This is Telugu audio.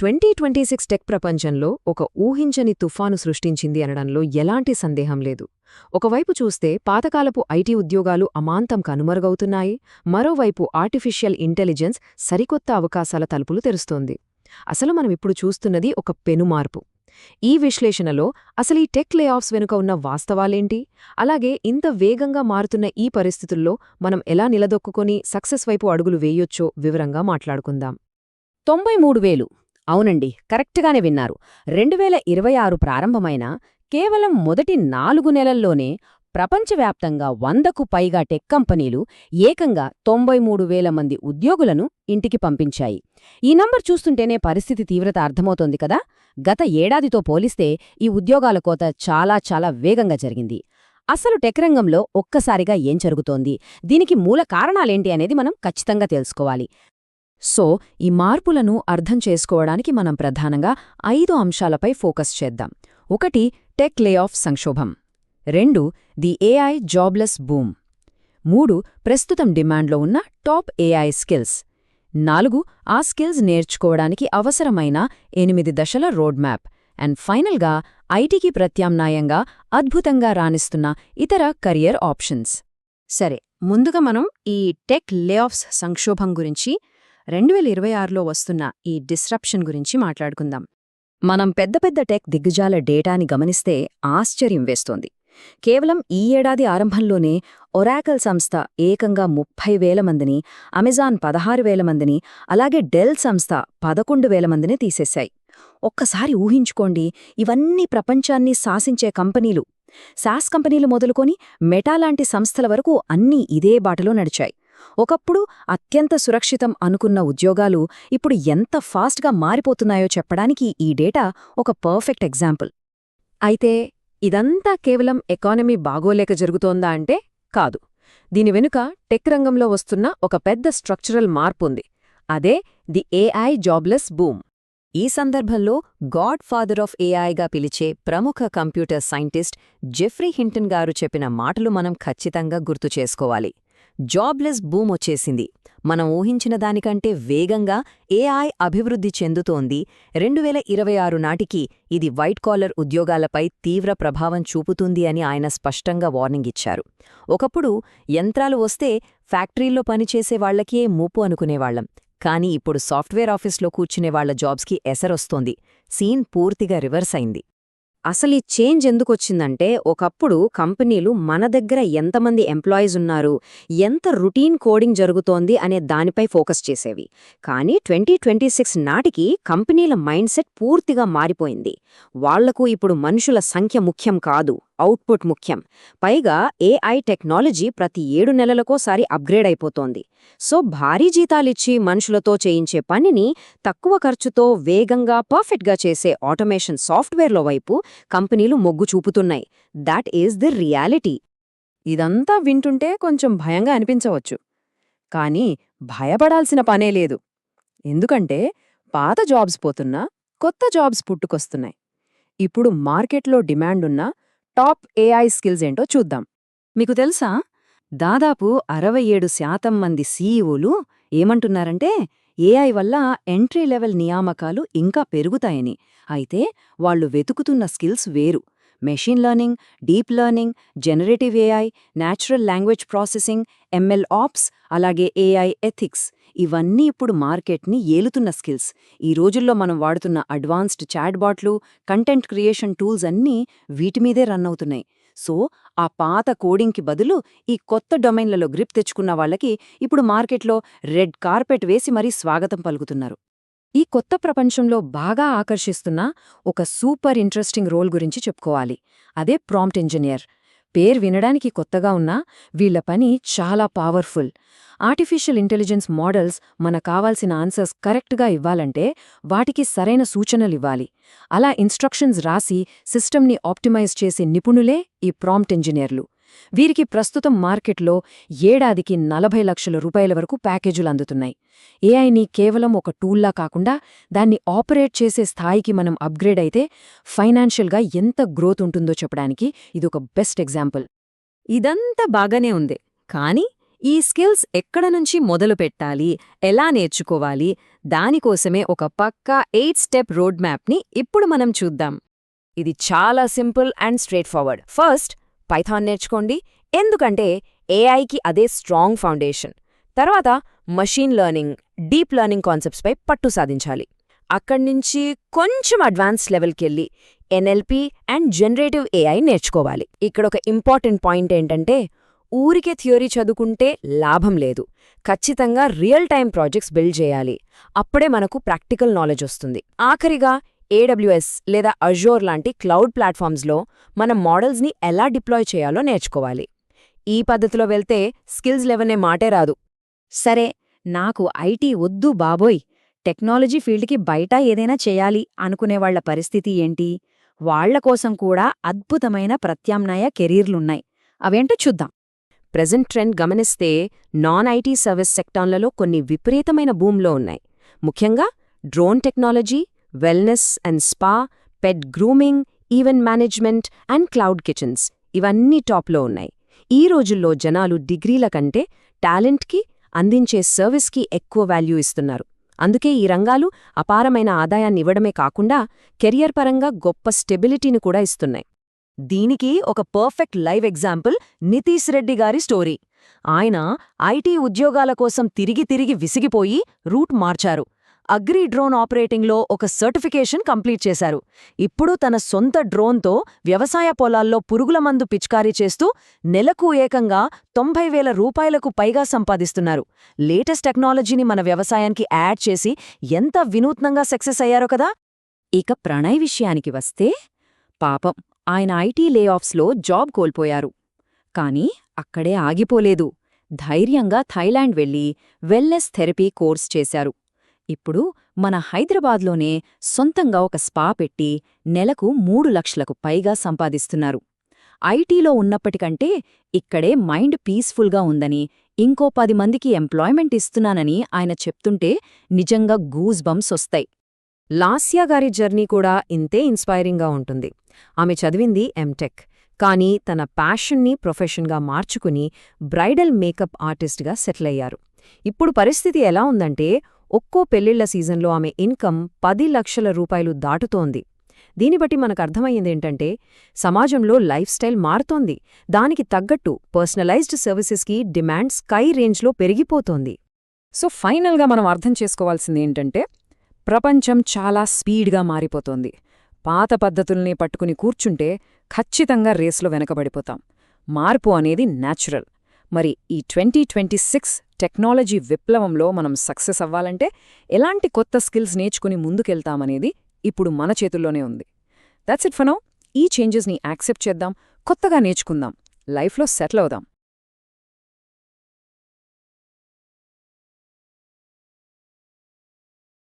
2026 టెక్ ప్రపంచంలో ఒక ఊహించని తుఫాను సృష్టించింది అనడంలో ఎలాంటి సందేహం లేదు. ఒకవైపు చూస్తే పాతకాలపు ఐటీ ఉద్యోగాలు అమాంతం కనుమరుగవుతున్నాయి, మరోవైపు ఆర్టిఫిషియల్ ఇంటెలిజెన్స్ సరికొత్త అవకాశాల తలుపులు తెరుస్తోంది. అసలు మనమిప్పుడు చూస్తున్నది ఒక పెనుమార్పు. ఈ విశ్లేషణలో అసలీ టెక్ లేఆఫ్స్ వెనుక ఉన్న వాస్తవాలేంటి, అలాగే ఇంత వేగంగా మారుతున్న ఈ పరిస్థితుల్లో మనం ఎలా నిలదొక్కుని సక్సెస్ వైపు అడుగులు వేయొచ్చో వివరంగా మాట్లాడుకుందాం. 93,000. అవునండి, కరెక్ట్గానే విన్నారు. 2026 ప్రారంభమైన కేవలం మొదటి 4 నెలల్లోనే ప్రపంచవ్యాప్తంగా 100కు పైగా టెక్ కంపెనీలు ఏకంగా 93,000 మంది ఉద్యోగులను ఇంటికి పంపించాయి. ఈ నంబర్ చూస్తుంటేనే పరిస్థితి తీవ్రత అర్థమవుతోంది కదా. గత ఏడాదితో పోలిస్తే ఈ ఉద్యోగాల కోత చాలా చాలా వేగంగా జరిగింది. అసలు టెక్ రంగంలో ఒక్కసారిగా ఏం జరుగుతోంది, దీనికి మూల కారణాలేంటి అనేది మనం ఖచ్చితంగా తెలుసుకోవాలి. సో ఈ మార్పులను అర్థం చేసుకోవడానికి మనం ప్రధానంగా 5 అంశాలపై ఫోకస్ చేద్దాం. 1. టెక్ లేఆఫ్ సంక్షోభం. 2. The AI jobless boom. 3. ప్రస్తుతం డిమాండ్లో ఉన్న టాప్ ఏఐ స్కిల్స్. 4. ఆ స్కిల్స్ నేర్చుకోవడానికి అవసరమైన 8 దశల రోడ్ మ్యాప్. అండ్ ఫైనల్గా ఐటీకి ప్రత్యామ్నాయంగా అద్భుతంగా రాణిస్తున్న ఇతర కెరియర్ ఆప్షన్స్. సరే, ముందుగా మనం ఈ టెక్ లేఆఫ్స్ సంక్షోభం గురించి, 2026లో వస్తున్న ఈ డిస్రప్షన్ గురించి మాట్లాడుకుందాం. మనం పెద్ద పెద్ద టెక్ దిగ్గజాల డేటాని గమనిస్తే ఆశ్చర్యం వేస్తోంది. కేవలం ఈ ఏడాది ఆరంభంలోనే ఒరాకల్ సంస్థ ఏకంగా 30,000 మందిని, అమెజాన్ 16,000 మందిని, అలాగే డెల్ సంస్థ 11,000 మందిని తీసేశాయి. ఒక్కసారి ఊహించుకోండి, ఇవన్నీ ప్రపంచాన్ని శాసించే కంపెనీలు. సాస్ కంపెనీలు మొదలుకొని మెటా లాంటి సంస్థల వరకు అన్నీ ఇదే బాటలో నడిచాయి. ఒకప్పుడు అత్యంత సురక్షితం అనుకున్న ఉద్యోగాలు ఇప్పుడు ఎంత ఫాస్ట్గా మారిపోతున్నాయో చెప్పడానికి ఈ డేటా ఒక పర్ఫెక్ట్ ఎగ్జాంపుల్. అయితే ఇదంతా కేవలం ఎకానమీ బాగోలేక జరుగుతోందా అంటే కాదు. దీని వెనుక టెక్ రంగంలో వస్తున్న ఒక పెద్ద స్ట్రక్చరల్ మార్పుంది. అదే ది ఏఐ జాబ్లెస్ బూమ్. ఈ సందర్భంలో గాడ్ ఫాదర్ ఆఫ్ ఏఐగా పిలిచే ప్రముఖ కంప్యూటర్ సైంటిస్ట్ జెఫ్రీ హింటన్ గారు చెప్పిన మాటలు మనం ఖచ్చితంగా గుర్తు చేసుకోవాలి. జాబ్లెస్ బూమ్ వచ్చేసింది. మనం ఊహించిన దానికంటే వేగంగా ఏఐ అభివృద్ధి చెందుతోంది. 2026 నాటికి ఇది వైట్ కాలర్ ఉద్యోగాలపై తీవ్ర ప్రభావం చూపుతుంది అని ఆయన స్పష్టంగా వార్నింగ్ ఇచ్చారు. ఒకప్పుడు యంత్రాలు వస్తే ఫ్యాక్టరీల్లో పనిచేసే వాళ్లకే ముప్పు అనుకునేవాళ్లం. కానీ ఇప్పుడు సాఫ్ట్వేర్ ఆఫీస్లో కూర్చునేవాళ్ల జాబ్స్కి ఎసరొస్తోంది. సీన్ పూర్తిగా రివర్స్ అయింది. అసలు ఈ చేంజ్ ఎందుకొచ్చిందంటే, ఒకప్పుడు కంపెనీలు మన దగ్గర ఎంతమంది ఎంప్లాయీస్ ఉన్నారు, ఎంత రొటీన్ కోడింగ్ జరుగుతోంది అనే దానిపై ఫోకస్ చేసేవి. కానీ 2026 నాటికి కంపెనీల మైండ్ సెట్ పూర్తిగా మారిపోయింది. వాళ్లకు ఇప్పుడు మనుషుల సంఖ్య ముఖ్యం కాదు, అవుట్పుట్ ముఖ్యం. పైగా ఏఐ టెక్నాలజీ ప్రతి 7 నెలలకోసారి అప్గ్రేడ్ అయిపోతోంది. సో భారీ జీతాలిచ్చి మనుషులతో చేయించే పనిని తక్కువ ఖర్చుతో వేగంగా పర్ఫెక్ట్గా చేసే ఆటోమేషన్ సాఫ్ట్వేర్ల వైపు కంపెనీలు మొగ్గు చూపుతున్నాయి. That is the reality. ఇదంతా వింటుంటే కొంచెం భయంగా అనిపించవచ్చు. కానీ భయపడాల్సిన పనే లేదు. ఎందుకంటే పాత జాబ్స్ పోతున్నా కొత్త జాబ్స్ పుట్టుకొస్తున్నాయి. ఇప్పుడు మార్కెట్లో డిమాండున్న టాప్ ఏఐ స్కిల్స్ ఏంటో చూద్దాం. మీకు తెలుసా, దాదాపు 67% మంది సీఈఓలు ఏమంటున్నారంటే ఏఐ వల్ల ఎంట్రీ లెవెల్ నియామకాలు ఇంకా పెరుగుతాయని. అయితే వాళ్లు వెతుకుతున్న స్కిల్స్ వేరు. Machine learning, deep learning, generative AI, natural language processing, ML ops, అలాగే ఏఐ ఎథిక్స్, ఇవన్నీ ఇప్పుడు మార్కెట్ని ఏలుతున్న స్కిల్స్. ఈ రోజుల్లో మనం వాడుతున్న అడ్వాన్స్డ్ చాట్బాట్లు, కంటెంట్ క్రియేషన్ టూల్స్ అన్నీ వీటిమీదే రన్ అవుతున్నాయి. సో ఆ పాత కోడింగ్కి బదులు ఈ కొత్త డొమైన్లలో గ్రిప్ తెచ్చుకున్న వాళ్లకి ఇప్పుడు మార్కెట్లో రెడ్ కార్పెట్ వేసి మరీ స్వాగతం పలుకుతున్నారు. ఈ కొత్త ప్రపంచంలో బాగా ఆకర్షిస్తున్న ఒక సూపర్ ఇంట్రెస్టింగ్ రోల్ గురించి చెప్పుకోవాలి. అదే ప్రాంప్ట్ ఇంజనీర్. పేరు వినడానికి కొత్తగా ఉన్నా వీళ్ల పని చాలా పవర్ఫుల్. ఆర్టిఫిషియల్ ఇంటెలిజెన్స్ మోడల్స్ మనకు కావాల్సిన ఆన్సర్స్ కరెక్ట్గా ఇవ్వాలంటే వాటికి సరైన సూచనలివ్వాలి. అలా ఇన్స్ట్రక్షన్స్ రాసి సిస్టమ్ని ఆప్టిమైజ్ చేసే నిపుణులే ఈ ప్రాంప్ట్ ఇంజనీర్లు. వీరికి ప్రస్తుతం మార్కెట్లో ఏడాదికి 40 లక్షల రూపాయల వరకు ప్యాకేజీలు అందుతున్నాయి. ఏఐని కేవలం ఒక టూల్లా కాకుండా దాన్ని ఆపరేట్ చేసే స్థాయికి మనం అప్గ్రేడ్ అయితే ఫైనాన్షియల్గా ఎంత గ్రోత్ ఉంటుందో చెప్పడానికి ఇదొక బెస్ట్ ఎగ్జాంపుల్. ఇదంతా బాగానే ఉంది, కానీ ఈ స్కిల్స్ ఎక్కడ నుంచి మొదలు పెట్టాలి, ఎలా నేర్చుకోవాలి, దానికోసమే ఒక పక్కా 8 స్టెప్ రోడ్ మ్యాప్ని ఇప్పుడు మనం చూద్దాం. ఇది చాలా simple and straightforward. First, Python నేర్చుకోండి, ఎందుకంటే ఏఐకి అదే స్ట్రాంగ్ ఫౌండేషన్. తర్వాత మషీన్ లెర్నింగ్, డీప్ లెర్నింగ్ కాన్సెప్ట్స్పై పట్టు సాధించాలి. అక్కడ్నుంచి కొంచెం అడ్వాన్స్ లెవెల్కెళ్ళి ఎన్ఎల్పి అండ్ జనరేటివ్ ఏఐ నేర్చుకోవాలి. ఇక్కడొక ఇంపార్టెంట్ పాయింట్ ఏంటంటే, ఊరికే థియరీ చదువుకుంటే లాభం లేదు. ఖచ్చితంగా రియల్ టైమ్ ప్రాజెక్ట్స్ బిల్డ్ చేయాలి. అప్పుడే మనకు ప్రాక్టికల్ నాలెడ్జ్ వస్తుంది. ఆఖరిగా AWS లేదా అజూర్ లాంటి క్లౌడ్ ప్లాట్ఫామ్స్లో మనం మోడల్స్ని ఎలా డిప్లాయ్ చేయాలో నేర్చుకోవాలి. ఈ పద్ధతిలో వెళ్తే స్కిల్స్ లెవెనే మాటే రాదు. సరే, నాకు ఐటీ వద్దు బాబోయ్, టెక్నాలజీ ఫీల్డ్కి బయట ఏదైనా చేయాలి అనుకునేవాళ్ల పరిస్థితి ఏంటి? వాళ్ల కోసం కూడా అద్భుతమైన ప్రత్యామ్నాయ కెరీర్లున్నాయి. అవేంటో చూద్దాం. ప్రెజెంట్ ట్రెండ్ గమనిస్తే నాన్ ఐటీ సర్వీస్ సెక్టార్లలో కొన్ని విపరీతమైన బూమ్లో ఉన్నాయి. ముఖ్యంగా drone technology, wellness and spa, pet grooming, event management and cloud kitchens ఇవన్నీ టాప్లో ఉన్నాయి. ఈ రోజుల్లో జనాలు డిగ్రీల కంటే టాలెంట్కి, అందించే సర్వీస్కి ఎక్కువ వాల్యూ ఇస్తున్నారు. అందుకే ఈ రంగాలు అపారమైన ఆదాయాన్నివ్వడమే కాకుండా కెరియర్ పరంగా గొప్ప స్టెబిలిటీని కూడా ఇస్తున్నాయి. దీనికి ఒక perfect live example Nitish Reddy గారి స్టోరీ. ఆయన ఐటీ ఉద్యోగాల కోసం తిరిగి తిరిగి విసిగిపోయి రూట్ మార్చారు. అగ్రి డ్రోన్ ఆపరేటింగ్లో ఒక సర్టిఫికేషన్ కంప్లీట్ చేశారు. ఇప్పుడు తన సొంత డ్రోన్తో వ్యవసాయ పొలాల్లో పురుగుల మందు పిచికారీ చేస్తూ నెలకు ఏకంగా 90,000 రూపాయలకు పైగా సంపాదిస్తున్నారు. లేటెస్ట్ టెక్నాలజీని మన వ్యవసాయానికి యాడ్ చేసి ఎంత వినూత్నంగా సక్సెస్ అయ్యారో కదా. ఇక ప్రణయ్ విషయానికి వస్తే, పాపం ఆయన ఐటీ లేఆఫ్స్లో జాబ్ కోల్పోయారు. కానీ అక్కడే ఆగిపోలేదు. ధైర్యంగా థాయిలాండ్ వెళ్లి వెల్నెస్ థెరపీ కోర్స్ చేశారు. ఇప్పుడు మన హైదరాబాద్లోనే సొంతంగా ఒక స్పా పెట్టి నెలకు 3 లక్షలకు పైగా సంపాదిస్తున్నారు. ఐటీలో ఉన్నప్పటికంటే ఇక్కడే మైండ్ పీస్ఫుల్గా ఉందని, ఇంకో 10 మందికి ఎంప్లాయ్మెంట్ ఇస్తున్నానని ఆయన చెప్తుంటే నిజంగా గూస్ బంప్స్ వస్తాయి. లాస్యా గారి జర్నీ కూడా ఇంతే ఇన్స్పైరింగ్గా ఉంటుంది. ఆమె చదివింది ఎంటెక్, కానీ తన ప్యాషన్ని ప్రొఫెషన్గా మార్చుకుని బ్రైడల్ మేకప్ ఆర్టిస్ట్గా సెటిల్ అయ్యారు. ఇప్పుడు పరిస్థితి ఎలా ఉందంటే, ఒక్కో పెళ్లిళ్ల సీజన్లో ఆమె ఇన్కమ్ 10 లక్షల రూపాయలు దాటుతోంది. దీన్ని బట్టి మనకు అర్థమయ్యేదేంటంటే, సమాజంలో లైఫ్ స్టైల్ మారుతోంది. దానికి తగ్గట్టు పర్సనలైజ్డ్ సర్వీసెస్కి డిమాండ్ స్కై రేంజ్లో పెరిగిపోతోంది. సో ఫైనల్గా మనం అర్థం చేసుకోవాల్సిందేంటంటే, ప్రపంచం చాలా స్పీడ్గా మారిపోతోంది. పాత పద్ధతుల్ని పట్టుకుని కూర్చుంటే ఖచ్చితంగా రేస్లో వెనకబడిపోతాం. మార్పు అనేది న్యాచురల్. మరి ఈ 2026 టెక్నాలజీ విప్లవంలో మనం సక్సెస్ అవ్వాలంటే ఎలాంటి కొత్త స్కిల్స్ నేర్చుకుని ముందుకెళ్తామనేది ఇప్పుడు మన చేతుల్లోనే ఉంది. That's it for now. ఈ చేంజెస్ని యాక్సెప్ట్ చేద్దాం, కొత్తగా నేర్చుకుందాం, లైఫ్లో సెటిల్ అవుదాం.